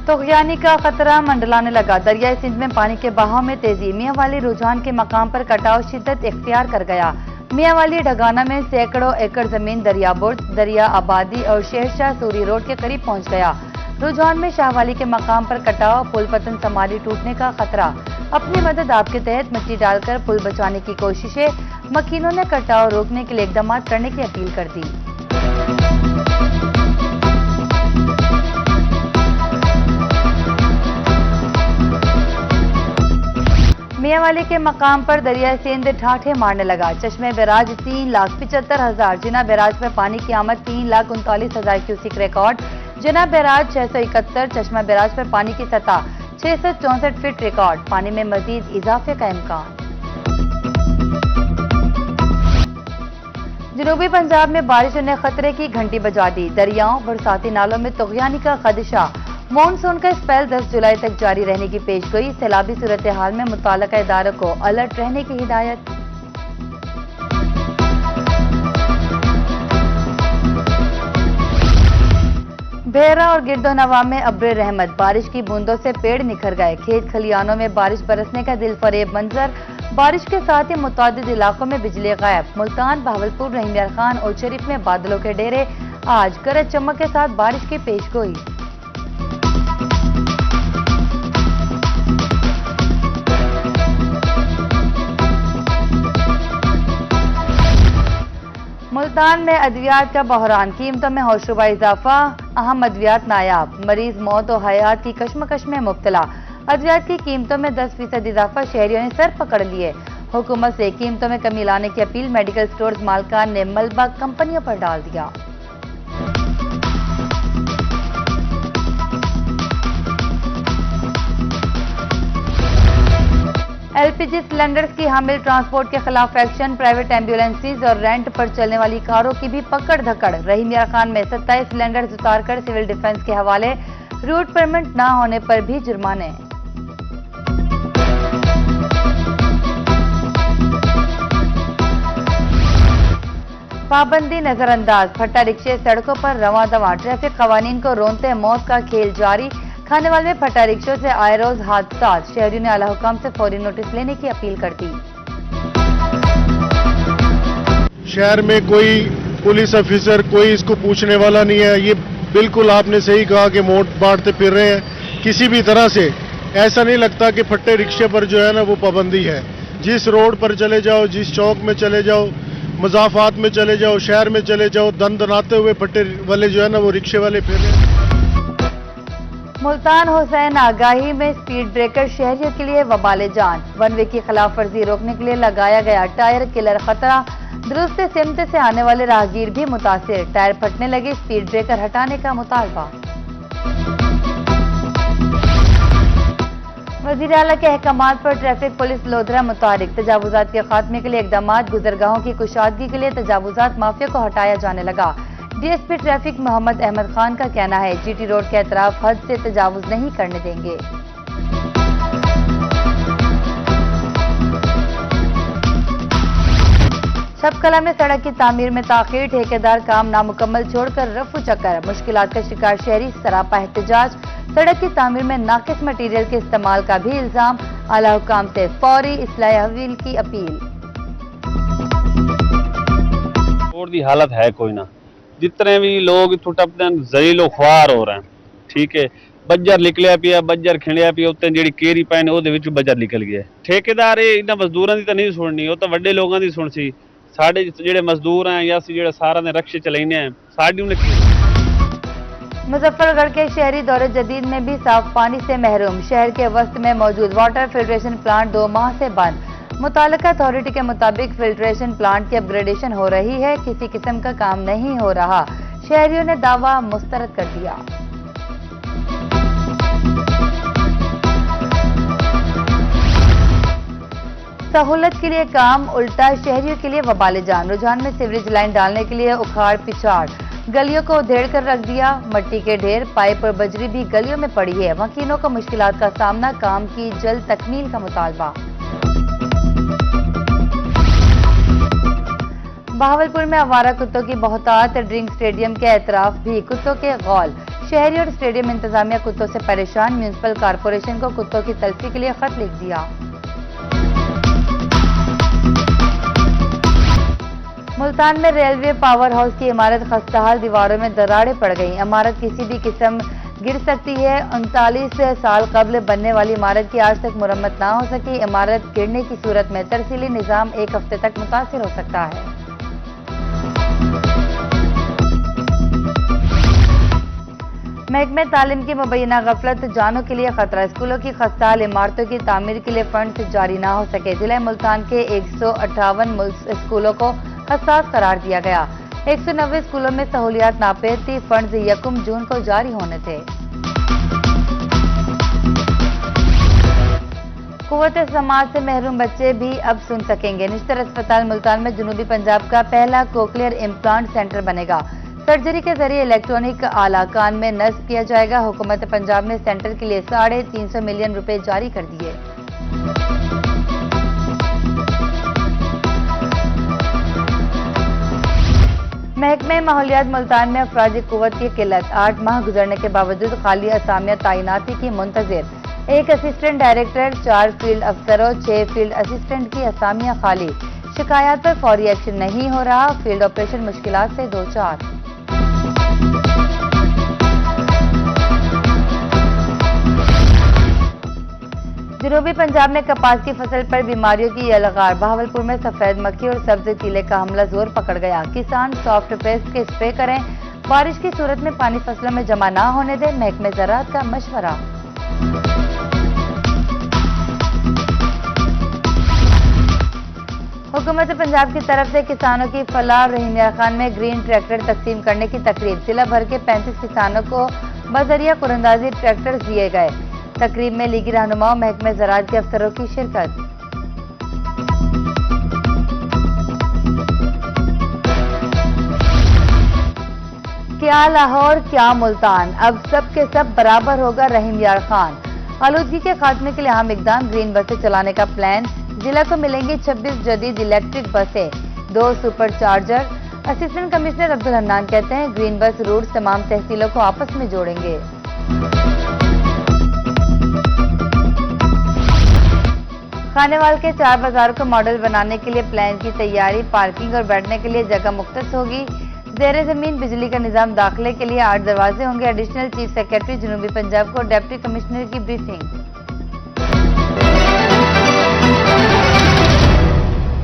तोगयानी का खतरा मंडलाने लगा। दरियाई सिंध में पानी के बहाव में तेजी। मियांवाली रुझान के मकाम पर कटाव शिद्दत इख्तियार कर गया। मियांवाली ढगाना में सैकड़ों एकड़ जमीन दरियाबुर्द, दरिया आबादी और शेरशाह सूरी रोड के करीब पहुंच गया। रुझान में शाहवाली के मकाम पर कटाव, पुल पतन समारी टूटने का खतरा। अपनी मदद आपके तहत मिट्टी डालकर पुल बचाने की कोशिशें। मकीनों ने कटाव रोकने के लिए इकदाम करने की अपील कर दी। मियांवाली के मकाम पर दरिया सिंध ठाठे मारने लगा। चश्मे बैराज 3,75,000, जिना बैराज पर पानी की आमद 3,39,000 क्यूसिक रिकॉर्ड। जिना बैराज 671, चश्मा बैराज पर पानी की सतह 664 फीट रिकॉर्ड। पानी में मजीद इजाफे का इम्कान। जनूबी पंजाब में बारिशों ने खतरे की घंटी बजा दी। दरियाओं, बरसाती नालों में तुगयानी का खदशा। मॉनसून का स्पेल 10 जुलाई तक जारी रहने की पेशगोई। सैलाबी सूरत हाल में मुताल्लिका इदारों को अलर्ट रहने की हिदायत। बेहरा और गिरदोनवा में अब्र रहमत। बारिश की बूंदों से पेड़ निखर गए। खेत खलियानों में बारिश बरसने का दिल फरेब मंजर। बारिश के साथ ही मुतादिद इलाकों में बिजली गायब। मुल्तान, बहावलपुर, रहीम यार खान और शरीफ में बादलों के डेरे। आज गरज चमक के साथ बारिश की पेशगोई। मुल्तान में अद्वियात का बहरान। कीमतों में होशरुबा इजाफा। अहम अद्वियात नायाब। मरीज मौत और हयात की कशमकश में मुब्तला। अद्वियात की कीमतों में 10% इजाफा। शहरियों ने सर पकड़ लिए। हुकूमत से कीमतों में कमी लाने की अपील। मेडिकल स्टोर्स मालकान ने मलबा कंपनियों पर डाल दिया। एलपीजी सिलेंडर्स की हामिल ट्रांसपोर्ट के खिलाफ एक्शन। प्राइवेट एम्बुलेंसेज और रेंट पर चलने वाली कारों की भी पकड़ धकड़। रहीम यार खान में 27 सिलेंडर्स उतारकर सिविल डिफेंस के हवाले। रूट परमिट न होने पर भी जुर्माने। पाबंदी नजरअंदाज। फट्टा रिक्शे सड़कों पर रवां दवा। ट्रैफिक कवानीन को रोनते मौत का खेल जारी। खाने वाले में फट्टा रिक्शों से आए रोज हादसा। शहरियों ने आला हुकाम से फौरी नोटिस लेने की अपील कर दी। शहर में कोई पुलिस ऑफिसर, कोई इसको पूछने वाला नहीं है। ये बिल्कुल आपने सही कहा कि वोट बांटते फिर रहे हैं। किसी भी तरह से ऐसा नहीं लगता कि फट्टे रिक्शे पर जो है ना वो पाबंदी है। जिस रोड पर चले जाओ, जिस चौक में चले जाओ, मजाफात में चले जाओ, शहर में चले जाओ, दनाते हुए फट्टे वाले जो है ना वो रिक्शे वाले फिर रहे हैं। मुल्तान हुसैन आगाही में स्पीड ब्रेकर शहरियों के लिए वबाले जान। वन वे की खिलाफ वर्जी रोकने के लिए लगाया गया टायर किलर खतरा। दुरुस्त सिमत से आने वाले राहगीर भी मुतासिर। टायर फटने लगे, स्पीड ब्रेकर हटाने का मुतालबा। वज़ीर आला के अहकामात पर ट्रैफिक पुलिस लोधरा मुतारिक। तजावुजात के खात्मे के लिए इकदाम। गुजरगाहों की कुशादगी के लिए तजावुजात माफिया को हटाया जाने लगा। डीएसपी ट्रैफिक मोहम्मद अहमद खान का कहना है जीटी रोड के अतराफ हद से तजावुज नहीं करने देंगे। शबकला में सड़क की तामीर में ताखीर। ठेकेदार काम नामुकम्मल छोड़कर रफू चक्कर। मुश्किलात का शिकार शहरी, सरापा एहतजाज। सड़क की तामीर में नाकिस मटीरियल के इस्तेमाल का भी इल्जाम। आला हुकाम से फौरी इस्लाह हवील की अपील। रोड की हालत है कोई ना। जितने भी लोग इतों टपदे जलीलो ख्वार हो रहे हैं। ठीक है, बज्जर निकलिया पिया, बज्जर खिंडिया पिया, उत्ते जी केरी पाए ने ਉਹਦੇ ਵਿੱਚ बज्जर निकल गया। ठेकेदार इन्हां मजदूरां दी तां नहीं सुननी, वो तो वड्डे लोगों की सुन सी। साडे जिहड़े मजदूर हैं या असीं जिहड़ा सारा ने रक्शे चलाइने हैं, साडी उन्हें मुजफ्फरगढ़ के शहरी दौरे जदीद में भी साफ पानी से महरूम। शहर के वस्त में मौजूद वाटर फिल्ट्रेशन प्लांट 2 माह से बंद। मुताल्लिका अथॉरिटी के मुताबिक फिल्ट्रेशन प्लांट की अपग्रेडेशन हो रही है, किसी किस्म का काम नहीं हो रहा। शहरियों ने दावा मुस्तरद कर दिया। सहूलत के लिए काम, उल्टा शहरियों के लिए वबाले जान। रुझान में सीवरेज लाइन डालने के लिए उखाड़ पिछाड़। गलियों को उधेड़ कर रख दिया। मट्टी के ढेर, पाइप और बजरी भी गलियों में पड़ी है। मकीनों को मुश्किलात का सामना। काम की जल्द तकमील का मुतालबा। बहावलपुर में आवारा कुत्तों की बहुतात, ड्रिंक स्टेडियम के एतराफ भी कुत्तों के गौल। शहरी और स्टेडियम इंतजामिया कुत्तों से परेशान, म्यूनिसिपल कॉरपोरेशन को कुत्तों की तल्फी के लिए खत लिख दिया। मुल्तान में रेलवे पावर हाउस की इमारत खस्ताहाल, दीवारों में दरारें पड़ गई। इमारत किसी भी किस्म गिर सकती है। 39 साल कबल बनने वाली इमारत की आज तक मुरम्मत ना हो सकी। इमारत गिरने की सूरत में तरसीली निजाम 1 हफ्ते तक मुतासिर हो सकता है। महकमे तालीम की मुबैना गफलत, जानों के लिए खतरा। स्कूलों की खस्ताहाल इमारतों की तामीर के लिए फंड जारी ना हो सके। जिला मुल्तान के 158 स्कूलों को हसास करार दिया गया। 190 स्कूलों में सहूलियात नापेद थी। फंड 1 जून को जारी होने थे। कुव्वत समाज से महरूम बच्चे भी अब सुन सकेंगे। निश्तर अस्पताल मुल्तान में जनूबी पंजाब का पहला कोक्लियर इम्प्लांट सेंटर बनेगा। सर्जरी के जरिए इलेक्ट्रॉनिक आला कान में नस्ब किया जाएगा। हुकूमत पंजाब ने सेंटर के लिए 350 मिलियन रुपए जारी कर दिए। महकमे माहौलियात मुल्तान में अफराजी कुव्वत की किल्लत। 8 माह गुजरने के बावजूद खाली असामियां तैनाती की मुंतजिर। 1 असिस्टेंट डायरेक्टर, 4 फील्ड अफसरों, 6 फील्ड असिस्टेंट की असामियां खाली। शिकायत पर फौरी एक्शन नहीं हो रहा। फील्ड ऑपरेशन मुश्किलात से दो चार। जनूबी पंजाब में कपास की फसल पर बीमारियों की ये लगार। बहावलपुर में सफेद मक्खी और सब्ज तीले का हमला जोर पकड़ गया। किसान सॉफ्ट पेस्ट के स्प्रे करें। बारिश की सूरत में पानी फसलों में जमा ना होने दें, महकमे ज़राअत का मशवरा। हुकूमत पंजाब की तरफ से किसानों की फलाह। रहीम यार खान में ग्रीन ट्रैक्टर तकसीम करने की तकरीब। जिला भर के 35 किसानों को बजरिया कुरंदाजी ट्रैक्टर दिए गए। तकरीब में लीगी रहनुमाओं, महकमे ज़राअत के अफसरों की शिरकत। क्या लाहौर, क्या मुल्तान, अब सब के सब बराबर होगा रहीम यार खान। आलूदगी के खात्मे के लिए अहम इकदाम। ग्रीन बसें चलाने का प्लान। जिला को मिलेंगी 26 जदीद इलेक्ट्रिक बसें, 2 super charger. Assistant commissioner Abdul Hannan कहते हैं ग्रीन बस रूट तमाम तहसीलों को आपस में जोड़ेंगे। खानेवाल के 4 बाजार को मॉडल बनाने के लिए प्लान की तैयारी। पार्किंग और बैठने के लिए जगह मुख्तस होगी। ज़ेरे ज़मीन बिजली का निजाम। दाखिले के लिए 8 दरवाजे होंगे। एडिशनल चीफ सेक्रेटरी जनूबी पंजाब को डिप्टी कमिश्नर की ब्रीफिंग।